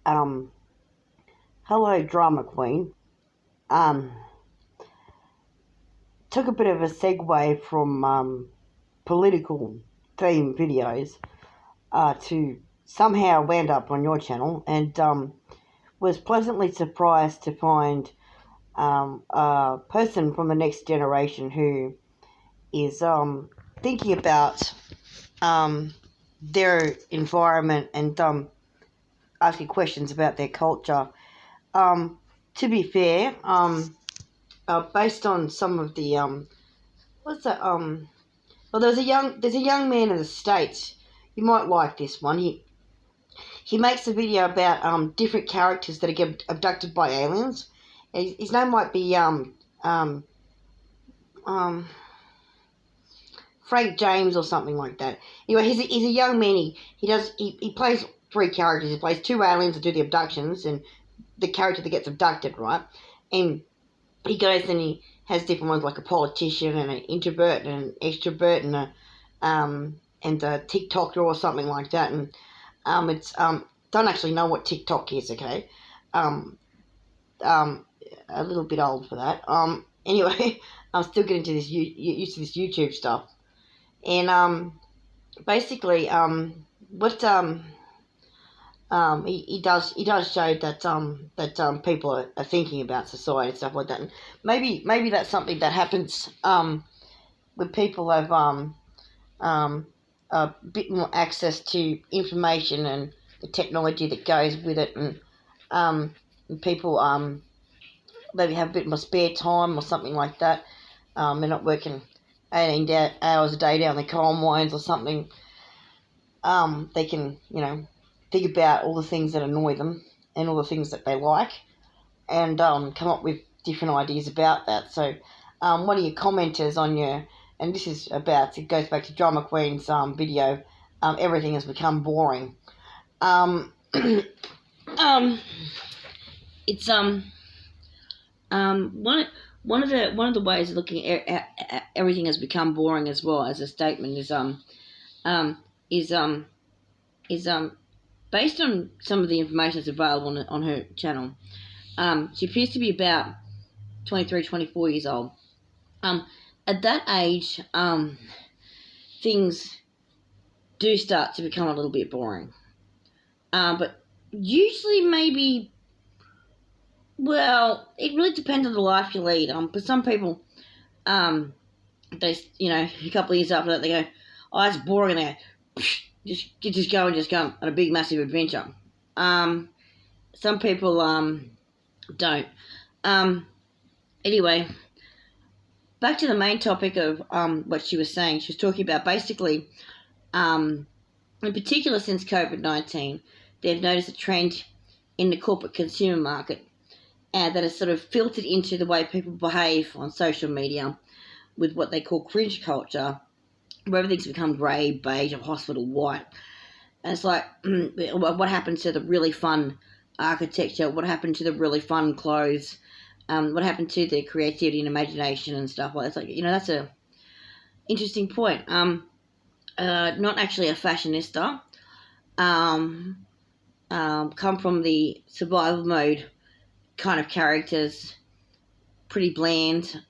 Um, Hello, drama queen. Um, Took a bit of a segue from political theme videos to somehow wound up on your channel, and was pleasantly surprised to find a person from the next generation who is thinking about their environment and asking questions about their culture. Um, to be fair, based on some of the what's that well, there's a young man in the States. You might like this one. He makes a video about different characters that get abducted by aliens. His name might be um Frank James or something like that. Anyway, he's a young man. He plays three characters. He plays two aliens that do the abductions and the character that gets abducted, right? And he goes and he has different ones like a politician and an introvert and an extrovert and a TikToker or something like that. And it's don't actually know what TikTok is, okay? Um, a little bit old for that. Anyway, I'm still getting to this used to this YouTube stuff. And basically, what he does show that people are thinking about society and stuff like that, and maybe that's something that happens when people have a bit more access to information and the technology that goes with it, and people maybe have a bit more spare time or something like that. They're not working 18 hours a day down the coal mines or something. They can, think about all the things that annoy them and all the things that they like, and come up with different ideas about that. So, one of your commenters on and this is it goes back to Drama Queen's video, everything has become boring. Um, it's one of the ways of looking at everything has become boring as well as a statement is is based on some of the information that's available on her channel. She appears to be about 23, 24 years old. At that age, things do start to become a little bit boring. But usually maybe, well, it really depends on the life you lead. For some people, they, a couple of years after that, they go, oh, that's boring, and they go, just go on a big, massive adventure. Some people don't. Anyway, back to the main topic of what she was saying. She was talking about basically, in particular since COVID-19, they've noticed a trend in the corporate consumer market that has sort of filtered into the way people behave on social media with what they call cringe culture, where everything's become grey, beige, or hospital white. And it's like, what happened to the really fun architecture? What happened to the really fun clothes? What happened to the creativity and imagination and stuff like that? It's like, that's a interesting point. Not actually a fashionista. Come from the survival mode kind of characters, pretty bland.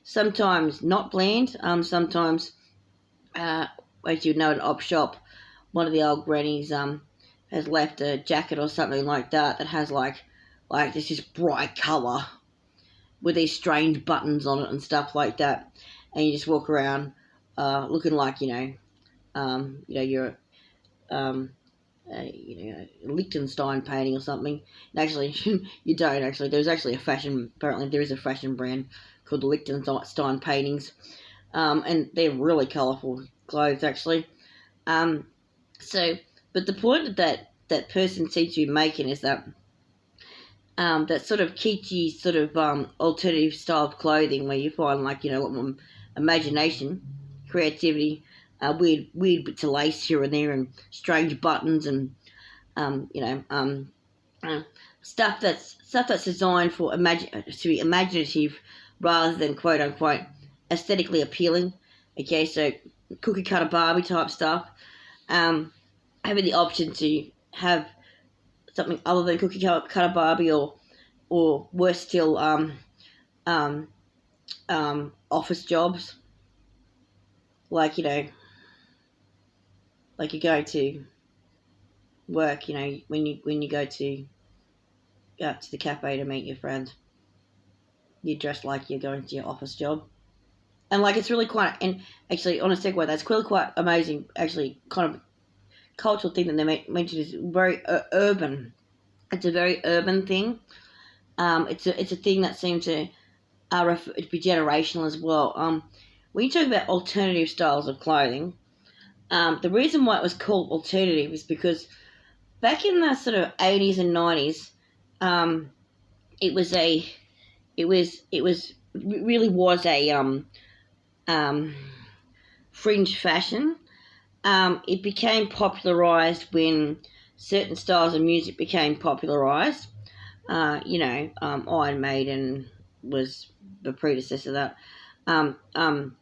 Sometimes not bland. Sometimes, as you know, at an op shop, one of the old grannies has left a jacket or something like that has like this bright colour with these strange buttons on it and stuff like that, and you just walk around looking like you're a Liechtenstein painting or something. And actually, you don't actually. Apparently there is a fashion brand called the Liechtenstein paintings, and they're really colourful clothes actually. But the point that person seems to be making is that that sort of kitschy sort of alternative style of clothing where you find a lot more imagination, creativity, weird bits of lace here and there, and strange buttons, and stuff that's designed to be imaginative rather than quote unquote aesthetically appealing. Okay, so cookie cutter Barbie type stuff. Having the option to have something other than cookie cutter Barbie, or worse still, um, office jobs, like, like you go to work, when you go to the cafe to meet your friend, you dress like you're going to your office job. And like it's really quite, and actually on a segue, that's really quite amazing. Actually, kind of cultural thing that they mentioned is very urban. It's a very urban thing. It's a thing that seems to be generational as well. When you talk about alternative styles of clothing, the reason why it was called alternative is because back in the sort of 80s and 90s, um, it was a really was a um, fringe fashion. It became popularized when certain styles of music became popularized. Iron Maiden was the predecessor of that. Um, um,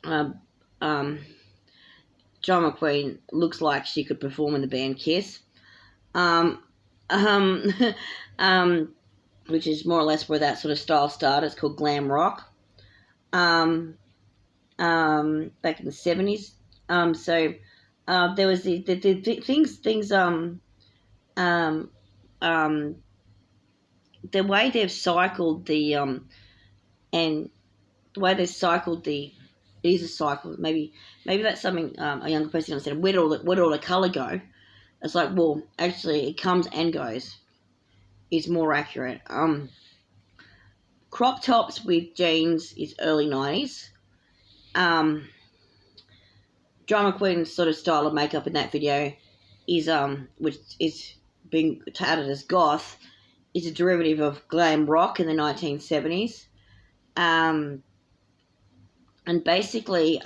um, um, John McQueen looks like she could perform in the band Kiss. Um, um, um, which is more or less where that sort of style started. It's called glam rock. Um, Back in the 70s. There was the things um, um, the way they've cycled and the way they've cycled these are cycles. Maybe that's something a younger person understand. Where did all the colour go? It's like, well, actually, it comes and goes. Is more accurate. Crop tops with jeans is early 90s. Um, Drama Queen's sort of style of makeup in that video is which is being touted as goth, is a derivative of glam rock in the 1970s. Um, and basically,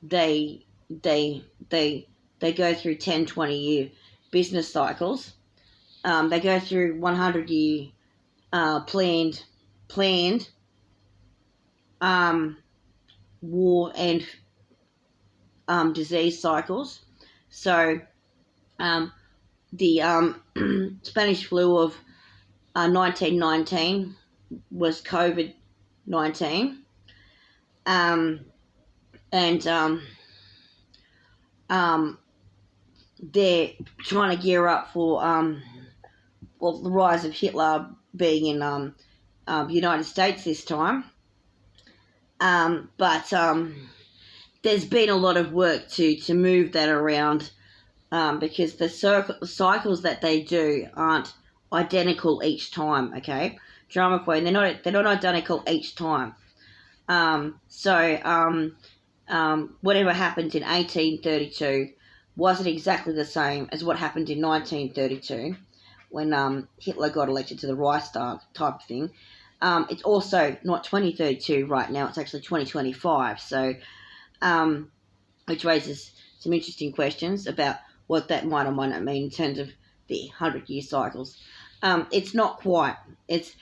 they they they they go through 10-20 year business cycles. They go through 100-year planned war and disease cycles. So the Spanish flu of 1919 was COVID-19, and they're trying to gear up for the rise of Hitler being in the United States this time. But there's been a lot of work to move that around, because the cycles that they do aren't identical each time. Okay, Drama Queen, they're not identical each time. Whatever happened in 1832 wasn't exactly the same as what happened in 1932 when Hitler got elected to the Reichstag type of thing. It's also not 2032 right now, it's actually 2025. So, which raises some interesting questions about what that might or might not mean in terms of the 100-year cycles. It's not quite. It's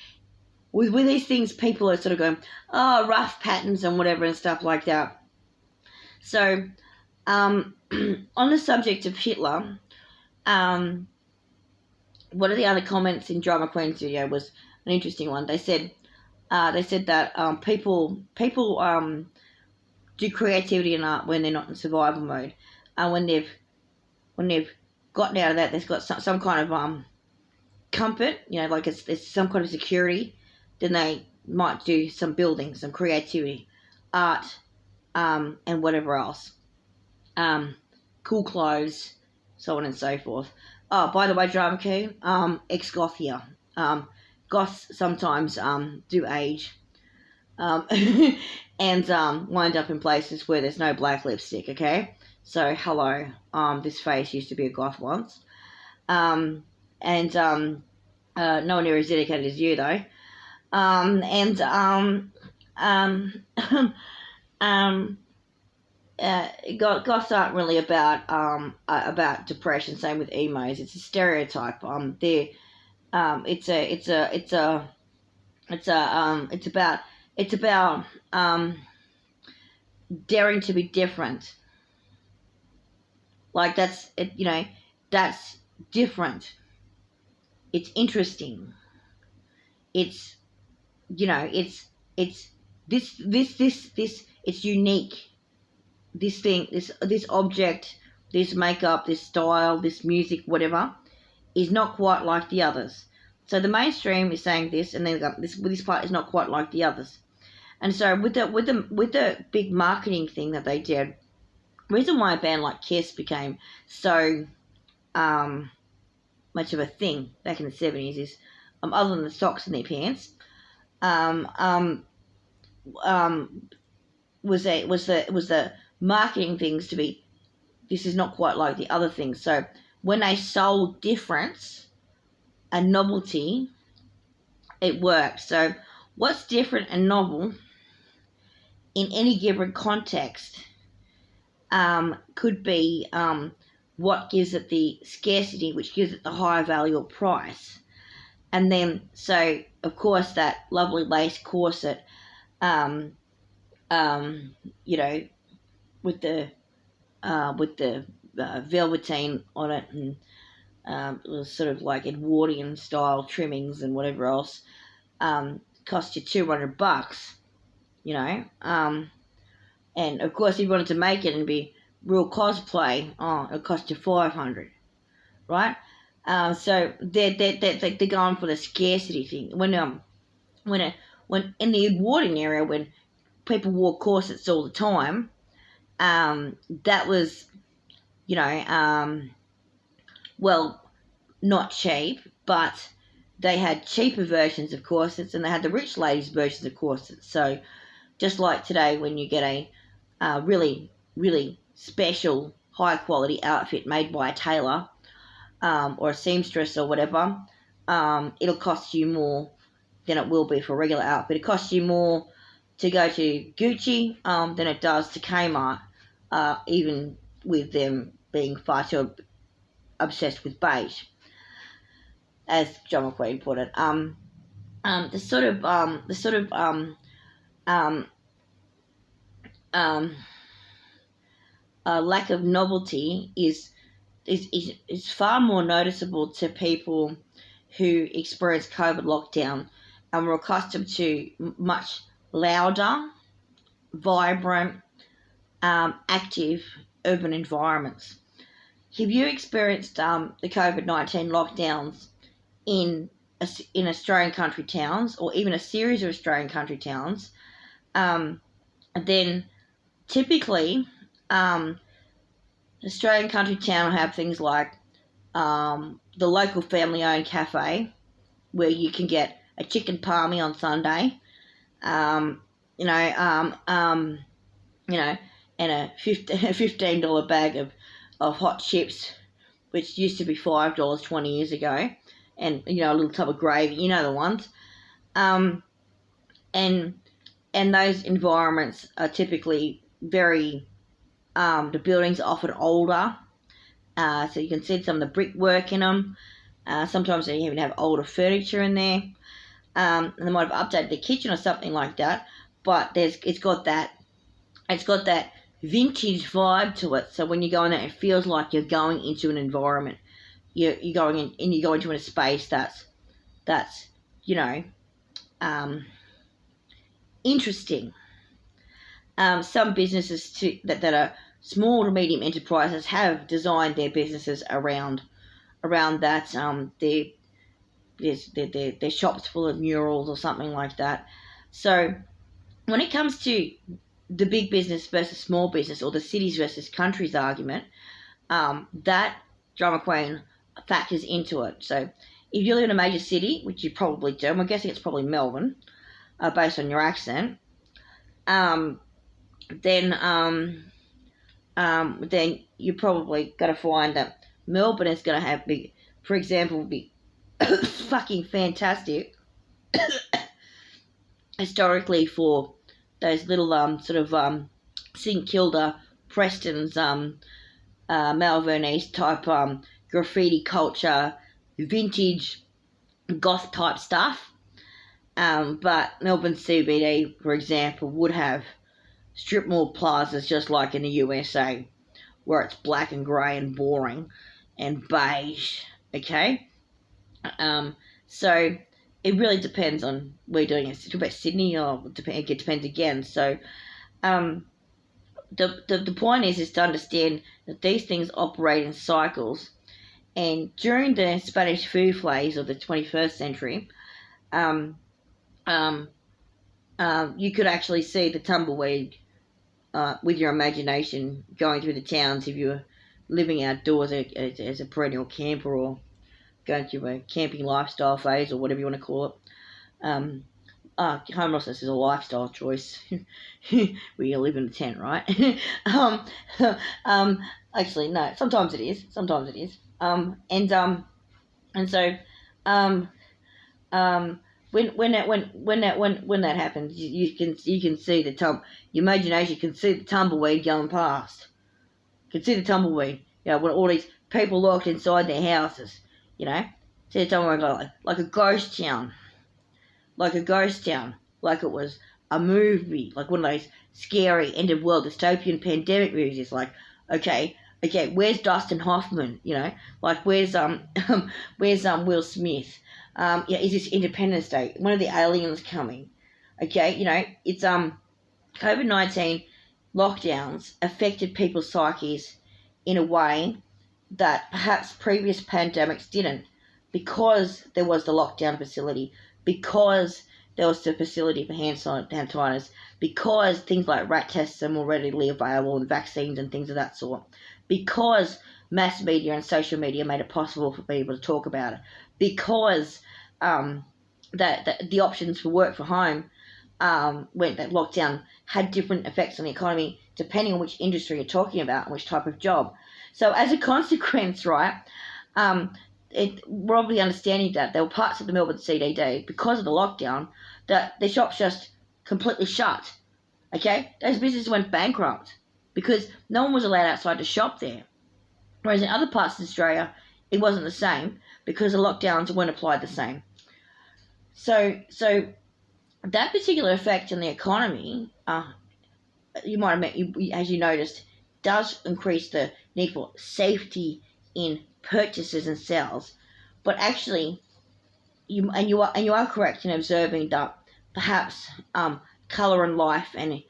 with these things, people are sort of going, oh, rough patterns and whatever and stuff like that. So, on the subject of Hitler, one of the other comments in Drama Queen's video was an interesting one. They said that people do creativity and art when they're not in survival mode, and when they've gotten out of that, they've got some kind of comfort, like it's some kind of security. Then they might do some building, some creativity, art, and whatever else, cool clothes, so on and so forth. Oh, by the way, Drama Queen, ex-goth here. Goths sometimes do age, and wind up in places where there's no black lipstick. Okay, so hello, this face used to be a goth once, and no one near as dedicated as you though. And um, Goths aren't really about depression. Same with emos. It's a stereotype. It's about daring to be different. Like that's it. That's different. It's interesting. It's, you know, it's this. It's unique. This thing, this object, this makeup, this style, this music, whatever, is not quite like the others. So the mainstream is saying this, and then this part is not quite like the others. And so with the big marketing thing that they did, reason why a band like Kiss became so much of a thing back in the 70s is, other than the socks in their pants, um, um, um, was the marketing things to be, this is not quite like the other things. So when they sold difference and novelty, it worked. So what's different and novel in any given context could be what gives it the scarcity, which gives it the higher value or price. And then, so of course, that lovely lace corset, um, you know, with the velveteen on it, and it was sort of like Edwardian style trimmings and whatever else, cost you $200, you know. And of course, if you wanted to make it and be real cosplay, it cost you $500, right? So they're going for the scarcity thing. When in the Edwardian area, when people wore corsets all the time, that was, you know, well, not cheap, but they had cheaper versions of corsets, and they had the rich ladies' versions of corsets. So just like today, when you get a really, really special, high quality outfit made by a tailor, or a seamstress or whatever, it'll cost you more than it will be for a regular outfit. It costs you more to go to Gucci than it does to Kmart, even with them being far too obsessed with beige, as John McQueen put it. The sort of um, um, lack of novelty is far more noticeable to people who experience COVID lockdown and were accustomed to much louder, vibrant, active urban environments. Have you experienced the COVID-19 lockdowns in in Australian country towns, or even a series of Australian country towns? Then typically, Australian country town will have things like the local family-owned cafe, where you can get a chicken palmy on Sunday, um, you know, you know, and a $15 bag of hot chips, which used to be $5 20 years ago, and, you know, a little tub of gravy, you know the ones, and those environments are typically very, the buildings are often older, so you can see some of the brickwork in them. Sometimes they even have older furniture in there. And they might have updated the kitchen or something like that, but it's got that vintage vibe to it. So when you go in there, it feels like you're going into an environment. You're going in, and you go into a space that's you know, interesting. Some businesses that are small to medium enterprises have designed their businesses around that. Their shops full of murals or something like that. So when it comes to the big business versus small business, or the cities versus countries argument, that drama queen factors into it. So if you live in a major city, which you probably do, I'm guessing it's probably Melbourne, based on your accent, then you probably got to find that Melbourne is going to have big, for example, be fucking fantastic historically for those little sort of St Kilda, Preston's, Malvern East type graffiti culture, vintage goth type stuff. But Melbourne CBD, for example, would have strip mall plazas just like in the USA, where it's black and grey and boring and beige. Okay. So it really depends on where you're doing it. Talk about Sydney, or it depends again. So um, the point is to understand that these things operate in cycles. And during the Spanish flu phase of the 21st century, um, um, you could actually see the tumbleweed with your imagination going through the towns if you were living outdoors as a perennial camper, or going through a camping lifestyle phase, or whatever you want to call it. Um, Homelessness is a lifestyle choice. Where you live in a tent, right? um, um, Actually, no. Sometimes it is. Sometimes it is. And so, um, um, when that happens, you can see your imagination can see the tumbleweed going past. You can see the tumbleweed. When all these people locked inside their houses, see the tumbleweed going like a ghost town, like it was a movie, like one of those scary end of world dystopian pandemic movies. It's like, okay, where's Dustin Hoffman? Like where's Will Smith? Is this Independence Day? When are the aliens coming? Okay, it's COVID-19 lockdowns affected people's psyches in a way that perhaps previous pandemics didn't, because there was the lockdown facility, because there was the facility for hand sanitizers, because things like rat tests are more readily available, and vaccines and things of that sort, because mass media and social media made it possible for people to talk about it, because that the options for work from home, when that lockdown had different effects on the economy depending on which industry you're talking about and which type of job. So as a consequence, right, we're obviously understanding that there were parts of the Melbourne CBD, because of the lockdown, that the shops just completely shut. Okay, those businesses went bankrupt because no one was allowed outside to shop there. Whereas in other parts of Australia, it wasn't the same because the lockdowns weren't applied the same. So that particular effect on the economy, you might have as you noticed, does increase the need for safety in purchases and sales. But actually, you are correct in observing that perhaps color and life and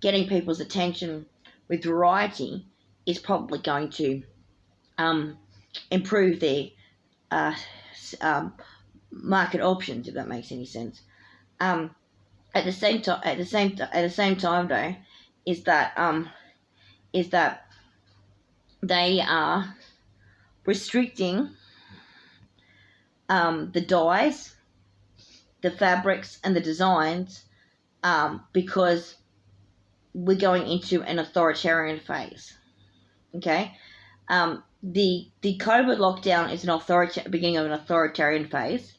getting people's attention with variety is probably going to improve their market options, if that makes any sense. At the same time, though, is that they are restricting the dyes, the fabrics, and the designs, because we're going into an authoritarian phase. Okay, the COVID lockdown is beginning of an authoritarian phase.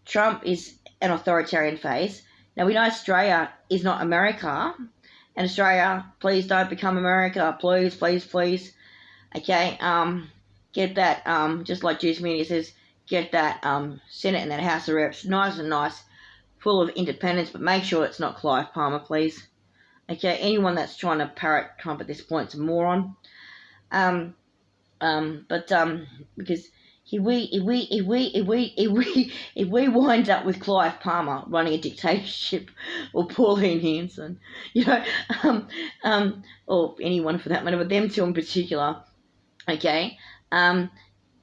Trump is an authoritarian phase. Now, we know Australia is not America, and Australia, please don't become America, please, please, please. Okay, get that, just like Juice Media says, get that Senate and that House of Reps nice and nice, full of independence, but make sure it's not Clive Palmer, please. Okay, anyone that's trying to parrot Trump at this point is a moron. Because if we wind up with Clive Palmer running a dictatorship, or Pauline Hanson, or anyone for that matter, but them two in particular, okay,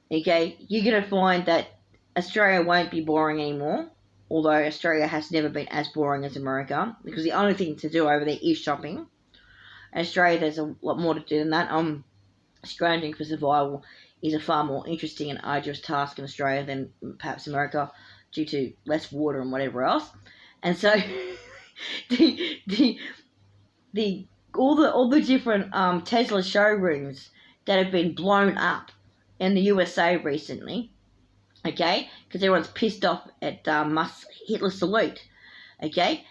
you're gonna find that Australia won't be boring anymore. Although Australia has never been as boring as America, because the only thing to do over there is shopping. In Australia, there's a lot more to do than that. Scrounging for survival is a far more interesting and arduous task in Australia than perhaps America, due to less water and whatever else. And so, all the different Tesla showrooms that have been blown up in the USA recently, okay, because everyone's pissed off at Musk's Hitler salute, okay.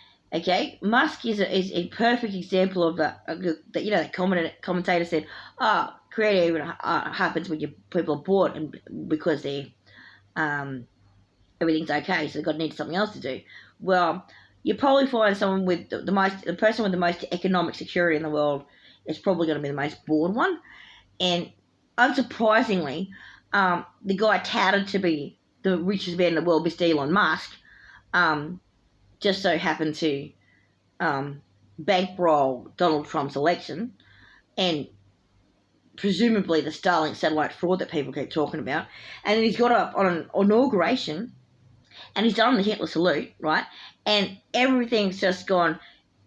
Musk is a perfect example of that. The commentator said, creative happens when people are bored and because they everything's okay, so they've need something else to do. Well, you probably find someone with the person with the most economic security in the world is probably going to be the most bored one, And unsurprisingly, the guy touted to be the richest man in the world, Mr. Elon Musk, just so happened to bankroll Donald Trump's election, and presumably the Starlink satellite fraud that people keep talking about. And then he's got up on an inauguration, and he's done the Hitler salute, right? And everything's just gone.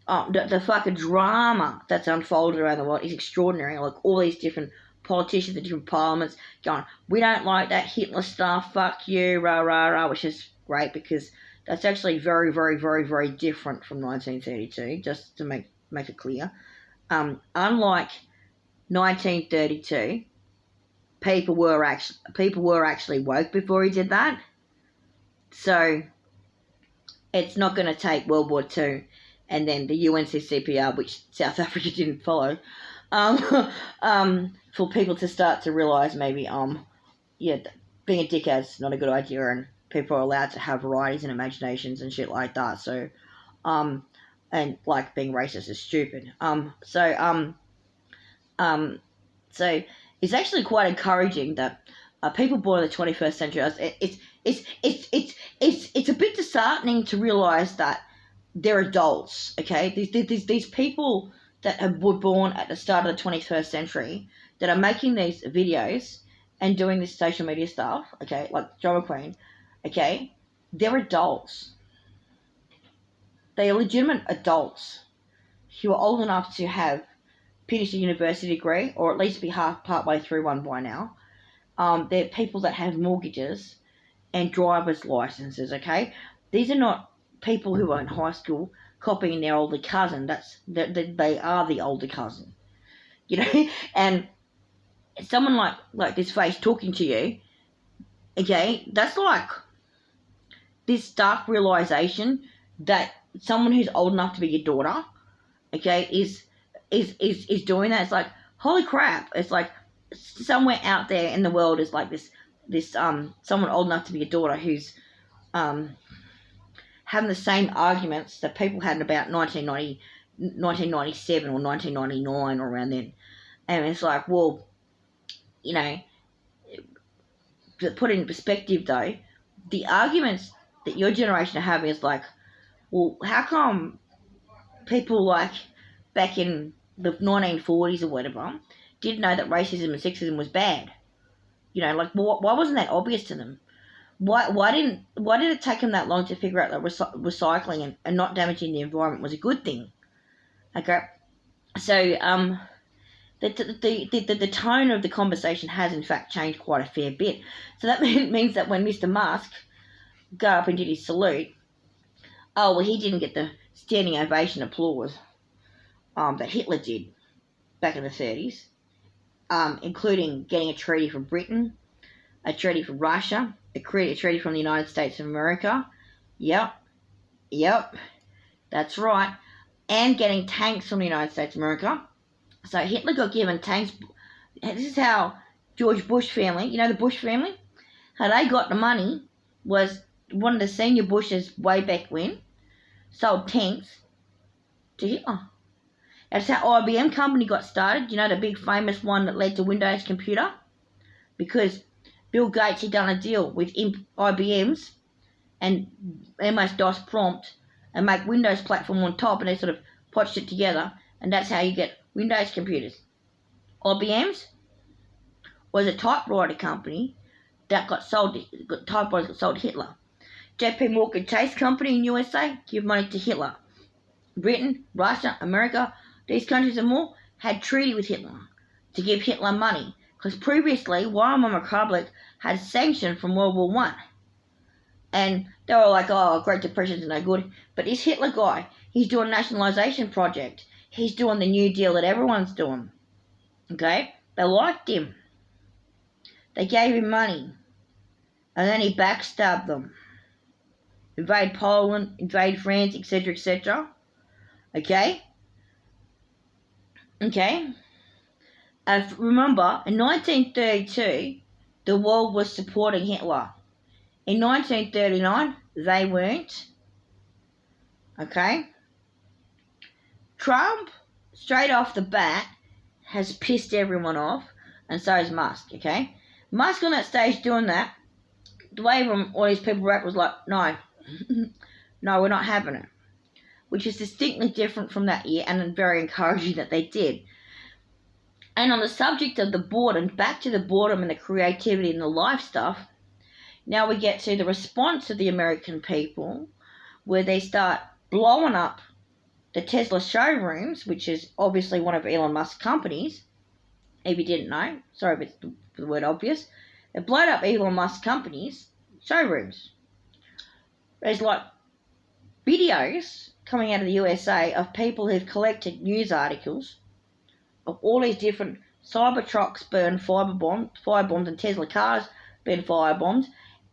The fucking drama that's unfolded around the world is extraordinary. Like all these different politicians in different parliaments going, we don't like that Hitler stuff, fuck you, rah, rah, rah, which is great because that's actually very, very, very, very different from 1932, just to make it clear. Unlike 1932, people were actually woke before he did that. So it's not going to take World War II and then the UNCCPR, which South Africa didn't follow, for people to start to realise maybe, being a dickhead's not a good idea, and people are allowed to have varieties and imaginations and shit like that. So, and like being racist is stupid. So it's actually quite encouraging that people born in the 21st century. It's a bit disheartening to realise that they're adults. Okay, these people that were born at the start of the 21st century that are making these videos and doing this social media stuff. Okay, like Drama Queen. Okay, they're adults. They are legitimate adults who are old enough to have finished a university degree, or at least be partway through one by now. They're people that have mortgages and driver's licenses, okay? These are not people who are in high school copying their older cousin. They are the older cousin, you know? And someone like this face talking to you, okay, that's like this dark realization that someone who's old enough to be your daughter, okay, is doing that. It's like, holy crap. It's like somewhere out there in the world is like this someone old enough to be a daughter who's having the same arguments that people had in about 1997 or 1999 or around then. And it's like, well, you know, to put it in perspective though, the arguments that your generation are having is like, well, how come people like back in the 1940s or whatever didn't know that racism and sexism was bad? You know, like, why wasn't that obvious to them? Why did it take them that long to figure out that recycling and not damaging the environment was a good thing? Okay, so the tone of the conversation has in fact changed quite a fair bit. So that means that when Mr. Musk got up and did his salute, oh well, he didn't get the standing ovation applause that Hitler did back in the 30s, including getting a treaty from Britain, a treaty from Russia, a treaty from the United States of America. Yep, that's right. And getting tanks from the United States of America. So Hitler got given tanks. This is how George Bush family, you know the Bush family, how they got the money was one of the senior Bushes way back when sold tanks to Hitler. That's how IBM company got started. You know, the big famous one that led to Windows Computer? Because Bill Gates had done a deal with IBM's and MS-DOS prompt and make Windows platform on top, and they sort of patched it together, and that's how you get Windows computers. IBM's was a typewriter company that typewriters got sold to Hitler. JP Morgan Chase Company in USA give money to Hitler. Britain, Russia, America, these countries and more had treaty with Hitler to give Hitler money, because previously Weimar Republic had sanctioned from World War I. And they were like, oh, Great Depression's no good. But this Hitler guy, he's doing a nationalisation project. He's doing the New Deal that everyone's doing. Okay? They liked him. They gave him money. And then he backstabbed them. Invade Poland, invade France, etc., etc. Okay? Okay? Remember, in 1932, the world was supporting Hitler. In 1939, they weren't. Okay? Trump, straight off the bat, has pissed everyone off. and so is Musk, okay? Musk on that stage doing that, the way from all these people react was like, no, no, we're not having it. Which is distinctly different from that year and very encouraging that they did. And on the subject of the boredom, back to the boredom and the creativity and the life stuff, now we get to the response of the American people, where they start blowing up the Tesla showrooms, which is obviously one of Elon Musk's companies. If you didn't know, sorry if it's the word obvious. They blowed up Elon Musk's companies' showrooms. There's like videos coming out of the USA of people who've collected news articles of all these different Cybertrucks being firebombed and Tesla cars being firebombed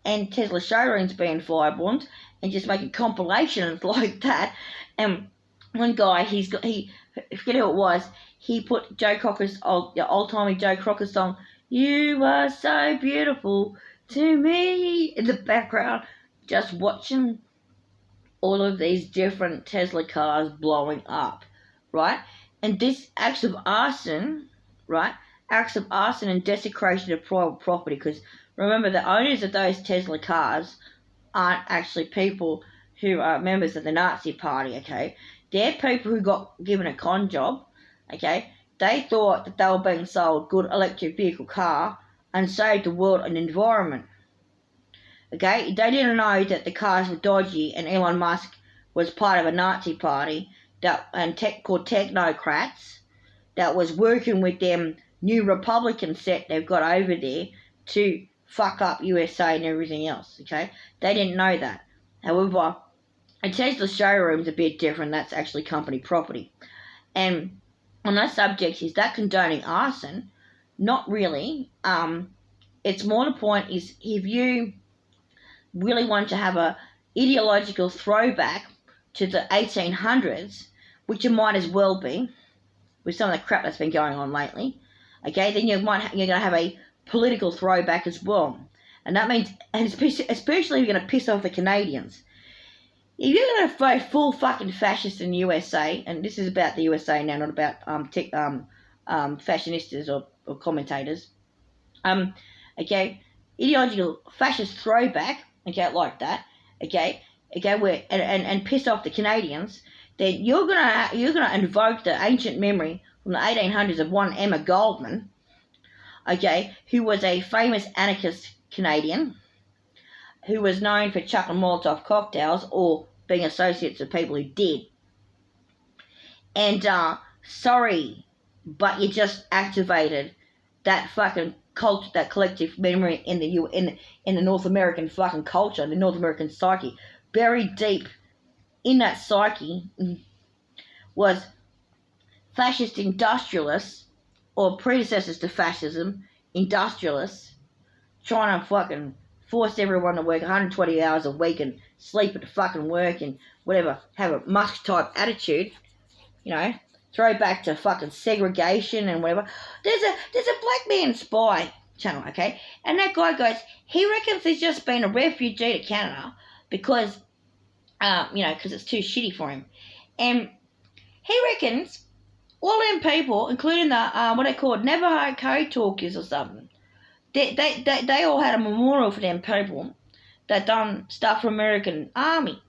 and Tesla showrooms being firebombed and just making compilations like that. And one guy, I forget who it was, he put Joe Cocker's old-timey Joe Cocker song, "You Are So Beautiful to Me," in the background, just watching all of these different Tesla cars blowing up, right? And this acts of arson, right? Acts of arson and desecration of private property, because remember, the owners of those Tesla cars aren't actually people who are members of the Nazi Party, okay? They're people who got given a con job, okay? They thought that they were being sold good electric vehicle car and saved the world and environment. Okay, they didn't know that the cars were dodgy and Elon Musk was part of a Nazi party called technocrats that was working with them new Republican set they've got over there to fuck up USA and everything else, okay? They didn't know that. However, a Tesla showroom's a bit different. That's actually company property. And on that subject, is that condoning arson? Not really. It's more the point is, if you really want to have a ideological throwback to the 1800s, which it might as well be, with some of the crap that's been going on lately, okay, then you're going to have a political throwback as well. And that means, and especially if you're going to piss off the Canadians. If you're going to vote full fucking fascist in the USA, and this is about the USA now, not about fashionistas or commentators, okay, ideological fascist throwback, okay, like that, okay, where and piss off the Canadians, then you're gonna invoke the ancient memory from the 1800s of one Emma Goldman, okay, who was a famous anarchist Canadian, who was known for chucking Molotov cocktails or being associates with people who did. And sorry, but you just activated that fucking culture, that collective memory in the North American fucking culture, the North American psyche. Buried deep in that psyche was fascist industrialists, or predecessors to fascism, industrialists, trying to fucking force everyone to work 120 hours a week and sleep at fucking work and whatever, have a Musk-type attitude, you know, throw back to fucking segregation and whatever. There's a Black Man Spy channel, okay, and that guy goes, he reckons he's just been a refugee to Canada because, because it's too shitty for him, and he reckons all them people, including the what they call Navajo code talkers or something, they all had a memorial for them people that done stuff for American Army.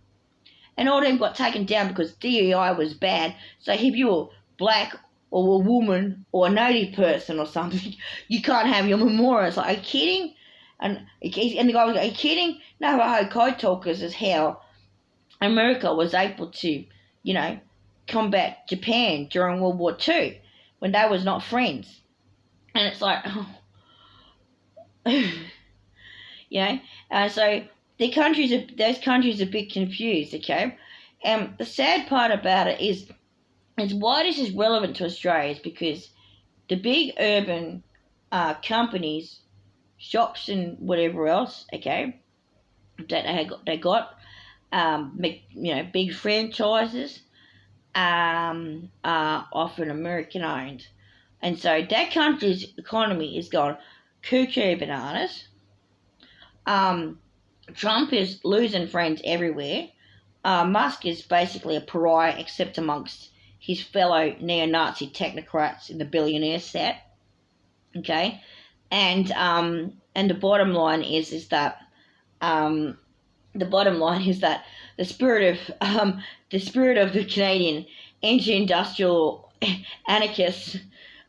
And all of them got taken down because DEI was bad. So if you were black or a woman or a native person or something, you can't have your memorial. It's like, are you kidding? And the guy was like, are you kidding? Navajo code talkers is how America was able to, combat Japan during World War II when they was not friends. And it's like, so those countries are a bit confused, okay? And the sad part about it is why this is relevant to Australia is because the big urban companies, shops and whatever else, okay, that they got big franchises, are often American owned. And so that country's economy is gone cuckoo bananas. Trump is losing friends everywhere. Musk is basically a pariah except amongst his fellow neo-Nazi technocrats in the billionaire set. Okay, and the bottom line is that um, the bottom line is that the spirit of the Canadian anti-industrial anarchists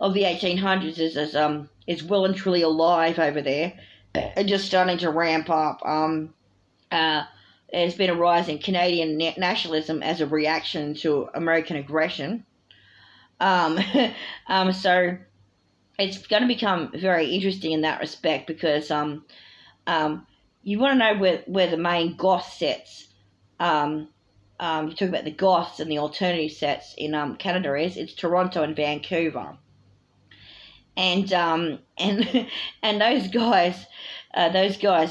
of the 1800s is well and truly alive over there, and just starting to ramp up. Uh, there's been a rise in Canadian nationalism as a reaction to American aggression. Um, so it's going to become very interesting in that respect because um, you want to know where the main goth sets. You talk about the goths and the alternative sets in Canada is it's Toronto and Vancouver, and and those guys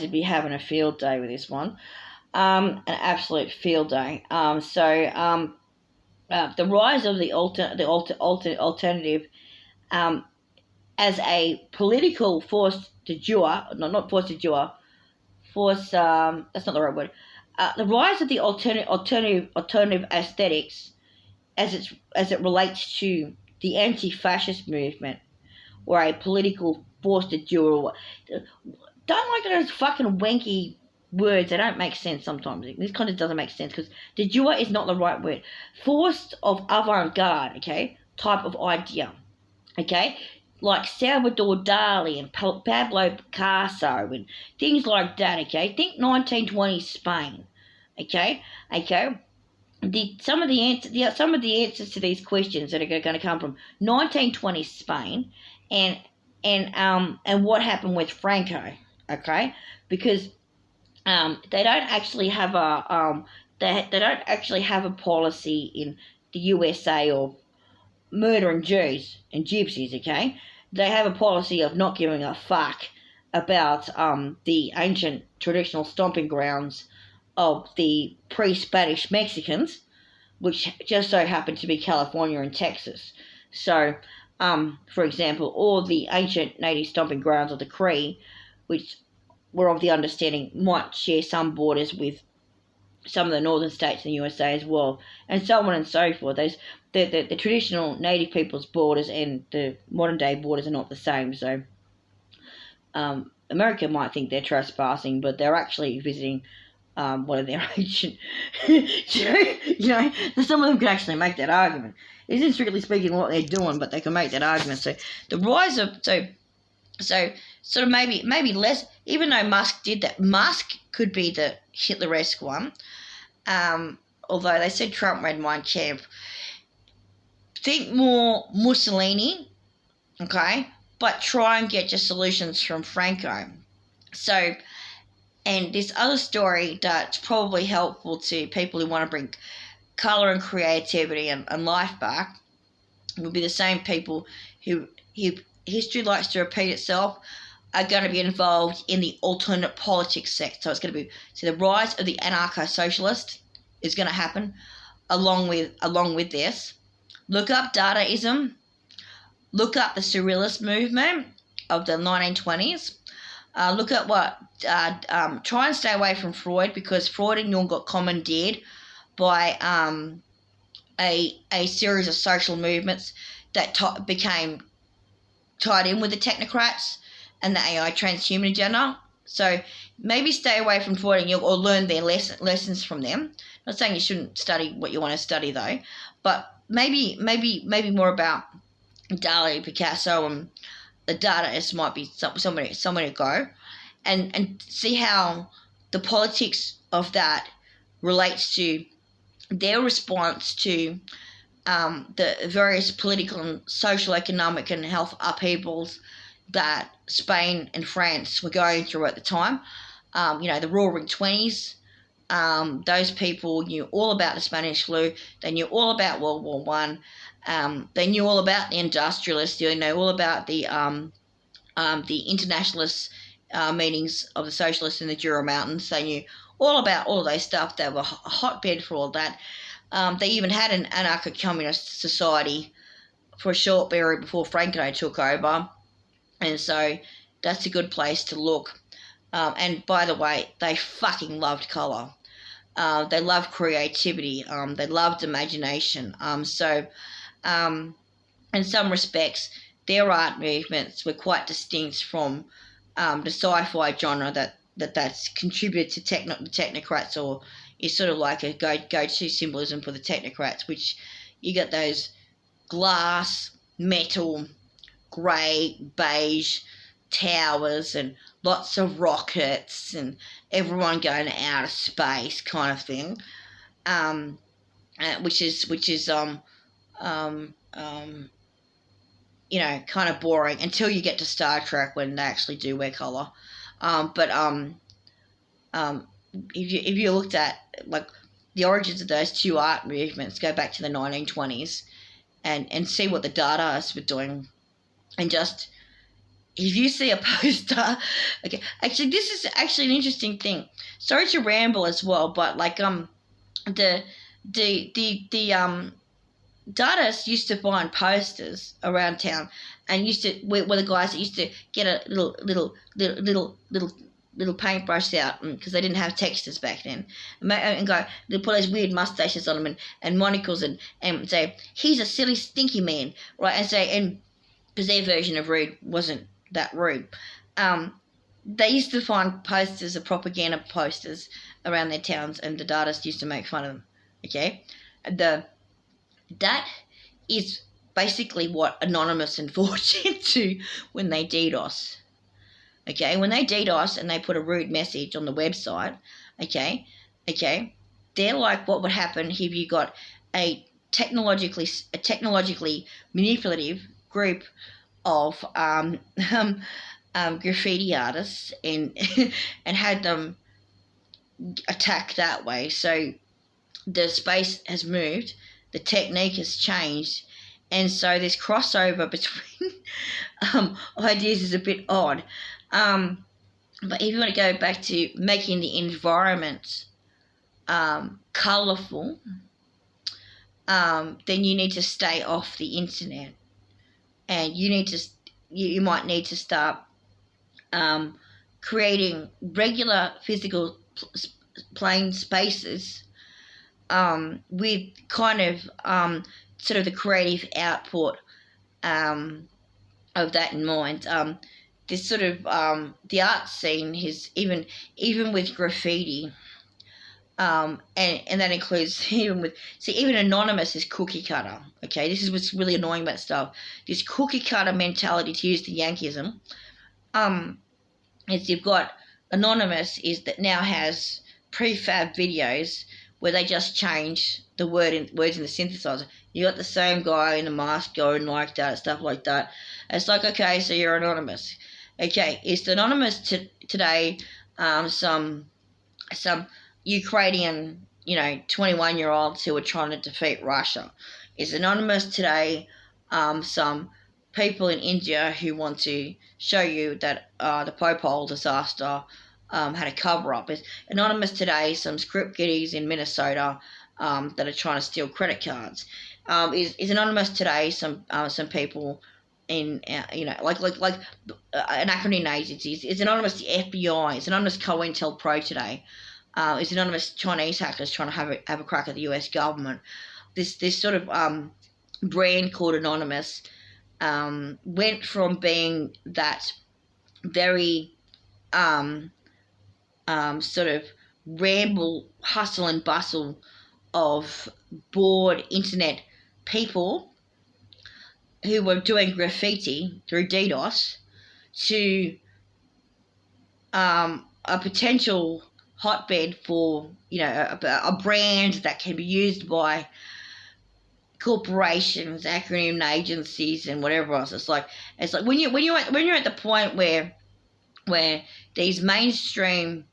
would be having a field day with this one, an absolute field day. The rise of the alternative um, as a political force de jure, not force de jure, force that's not the right word. The rise of the alternative aesthetics as it relates to the anti-fascist movement or a political force de jure. Don't like those fucking wanky words. They don't make sense sometimes. This kind of doesn't make sense because de jure is not the right word. Force of avant-garde, okay, type of idea, okay, like Salvador Dali and Pablo Picasso and things like that, okay. Think 1920s Spain, okay, okay. Some of the answers to these questions that are going to come from 1920s Spain and and what happened with Franco, okay, because they don't actually have a they don't actually have a policy in the USA or murdering Jews and gypsies, okay? They have a policy of not giving a fuck about the ancient traditional stomping grounds of the pre-Spanish Mexicans, which just so happen to be California and Texas. So, for example, all the ancient native stomping grounds of the Cree, which were of the understanding might share some borders with some of the northern states in the USA as well, and so on and so forth. The traditional native people's borders and the modern day borders are not the same. So America might think they're trespassing, but they're actually visiting one of their ancient. Some of them can actually make that argument. It isn't strictly speaking what they're doing, but they can make that argument. So the rise of so sort of maybe less. Even though Musk did that, Musk could be the Hitler-esque one. Although they said Trump ran one camp. Think more Mussolini, okay, but try and get your solutions from Franco. So, and this other story that's probably helpful to people who want to bring colour and creativity and life back will be the same people who history likes to repeat itself are going to be involved in the alternate politics sector. So it's going to be the rise of the anarcho-socialist is going to happen along with this. Look up Dadaism. Look up the Surrealist movement of the 1920s. Look at what. Try and stay away from Freud because Freud and Jung got commandeered by a series of social movements that became tied in with the technocrats and the AI transhuman agenda. So maybe stay away from Freud and Jung or learn their lessons from them. I'm not saying you shouldn't study what you want to study though, but maybe more about Dali, Picasso, and the Dadaists might be somewhere to go, and see how the politics of that relates to their response to the various political and social, economic, and health upheavals that Spain and France were going through at the time. The Roaring Twenties. Those people knew all about the Spanish flu. They knew all about World War One. They knew all about the industrialists. They know all about the internationalist meetings of the socialists in the Jura Mountains. They knew all about all of those stuff. They were a hotbed for all that. They even had an anarcho-communist society for a short period before Franco took over. And so that's a good place to look. And by the way, they fucking loved colour. They loved creativity. They loved imagination. In some respects, their art movements were quite distinct from the sci-fi genre that's contributed to the technocrats, or is sort of like a go-to symbolism for the technocrats, which you got those glass, metal, grey, beige towers and lots of rockets and everyone going to outer space kind of thing, which is kind of boring until you get to Star Trek when they actually do wear color. But if you looked at like the origins of those two art movements, go back to the 1920s and see what the Dadaists were doing, and just if you see a poster, okay, actually this is actually an interesting thing. Sorry to ramble as well, but like the Dadaists used to find posters around town, and used to were the guys that used to get a little paintbrush out because they didn't have textures back then, and go they put those weird mustaches on them and monocles and say he's a silly stinky man, right? And say and because their version of rude wasn't that rude. They used to find posters of propaganda posters around their towns, and the Dadaists used to make fun of them. Okay, that is basically what Anonymous and 4chan do when they DDoS. Okay, when they DDoS and they put a rude message on the website, okay, they're like what would happen if you got a technologically manipulative group of graffiti artists and and had them attack that way. So the space has moved, the technique has changed, and so this crossover between ideas is a bit odd. But if you want to go back to making the environment colourful, then you need to stay off the internet, and you might need to start creating regular physical plain spaces with kind of sort of the creative output of that in mind. This sort of the art scene is even with graffiti, and that includes even Anonymous is cookie cutter. Okay, this is what's really annoying about stuff. This cookie cutter mentality, to use the Yankeeism, is you've got Anonymous is that now has prefab videos where they just change the words in the synthesizer. You got the same guy in the mask going like that, stuff like that. It's like, okay, so you're Anonymous. Okay, is the Anonymous today some Ukrainian, 21-year-olds who are trying to defeat Russia? Is Anonymous today some people in India who want to show you that the Bhopal disaster had a cover-up? Is Anonymous today some script kiddies in Minnesota that are trying to steal credit cards? Is Anonymous today some people in like anachrony agencies? Is Anonymous the FBI? Is Anonymous COINTELPRO today? Is Anonymous Chinese hackers trying to have a crack at the US government? This sort of brand called Anonymous went from being that very sort of ramble, hustle and bustle of bored internet people who were doing graffiti through DDoS to a potential hotbed for a brand that can be used by corporations, acronym agencies, and whatever else. It's like when you're at the point where these mainstream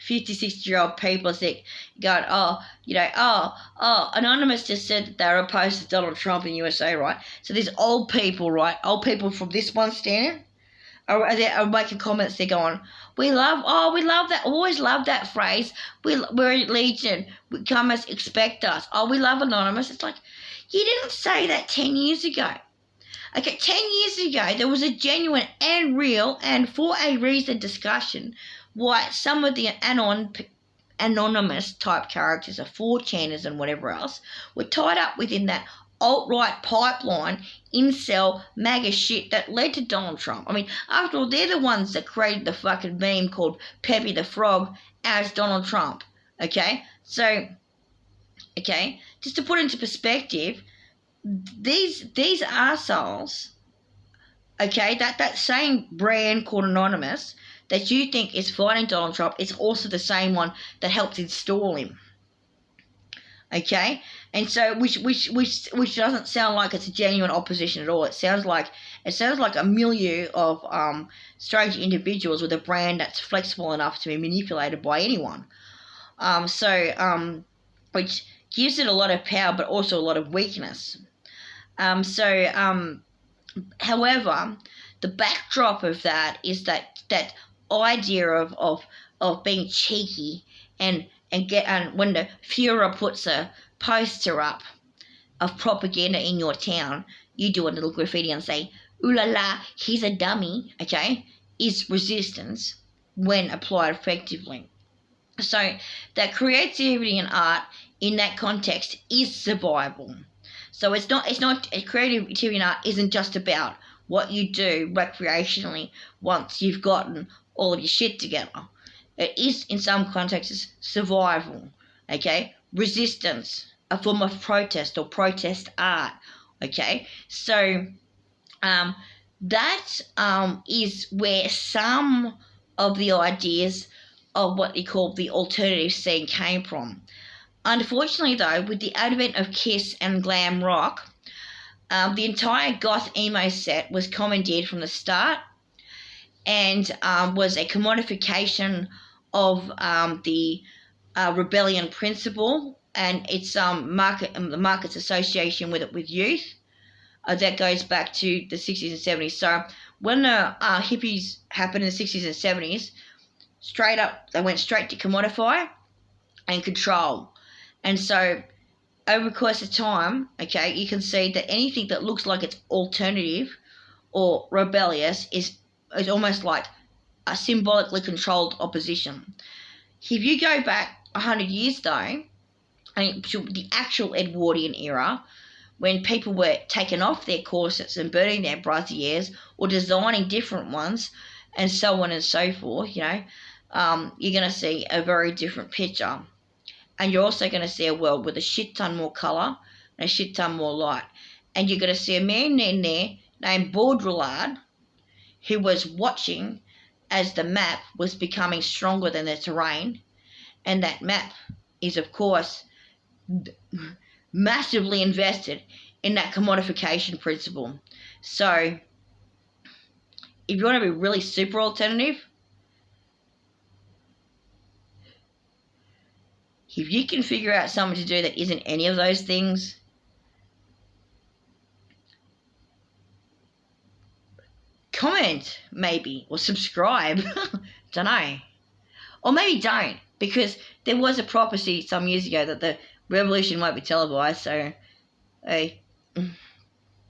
50, 60-year-old people think, going, Anonymous just said that they were opposed to Donald Trump in USA, right? So these old people, right? Old people from this one standing are making comments. They're going, we love that. Always love that phrase. We're Legion. Come as expect us. Oh, we love Anonymous. It's like, you didn't say that 10 years ago. Okay, 10 years ago, there was a genuine and real and for a reason discussion why some of the anonymous type characters, 4chaners and whatever else, were tied up within that alt-right pipeline, incel, MAGA shit that led to Donald Trump. I mean, after all, they're the ones that created the fucking meme called Peppy the Frog as Donald Trump. Okay? So, okay, just to put into perspective, these arseholes, okay, that same brand called Anonymous that you think is fighting Donald Trump is also the same one that helped install him. Okay, and so which doesn't sound like it's a genuine opposition at all. It sounds like a milieu of strange individuals with a brand that's flexible enough to be manipulated by anyone. Which gives it a lot of power, but also a lot of weakness. However, the backdrop of that is that idea of being cheeky and when the Führer puts a poster up of propaganda in your town, you do a little graffiti and say, "Ooh la la, he's a dummy," okay, is resistance when applied effectively. So that creativity and art in that context is survival. So it's not creativity and art isn't just about what you do recreationally once you've gotten all of your shit together. It is, in some contexts, survival, okay? Resistance, a form of protest or protest art, okay? So that is where some of the ideas of what they call the alternative scene came from. Unfortunately, though, with the advent of Kiss and glam rock, the entire goth emo set was commandeered from the start and was a commodification of the rebellion principle and its the market's association with it with youth. That goes back to the 60s and 70s. So when the hippies happened in the 60s and 70s, straight up, they went straight to commodify and control. And so over the course of time, okay, you can see that anything that looks like it's alternative or rebellious is almost like a symbolically controlled opposition. If you go back 100 years, though, and to the actual Edwardian era, when people were taking off their corsets and burning their brassieres or designing different ones and so on and so forth, you know, you're going to see a very different picture. And you're also going to see a world with a shit ton more colour and a shit ton more light. And you're going to see a man in there named Baudrillard who was watching as the map was becoming stronger than the terrain. And that map is, of course, massively invested in that commodification principle. So if you want to be really super alternative, if you can figure out something to do that isn't any of those things, comment maybe or subscribe. Don't know. Or maybe don't, because there was a prophecy some years ago that the revolution won't be televised, so hey.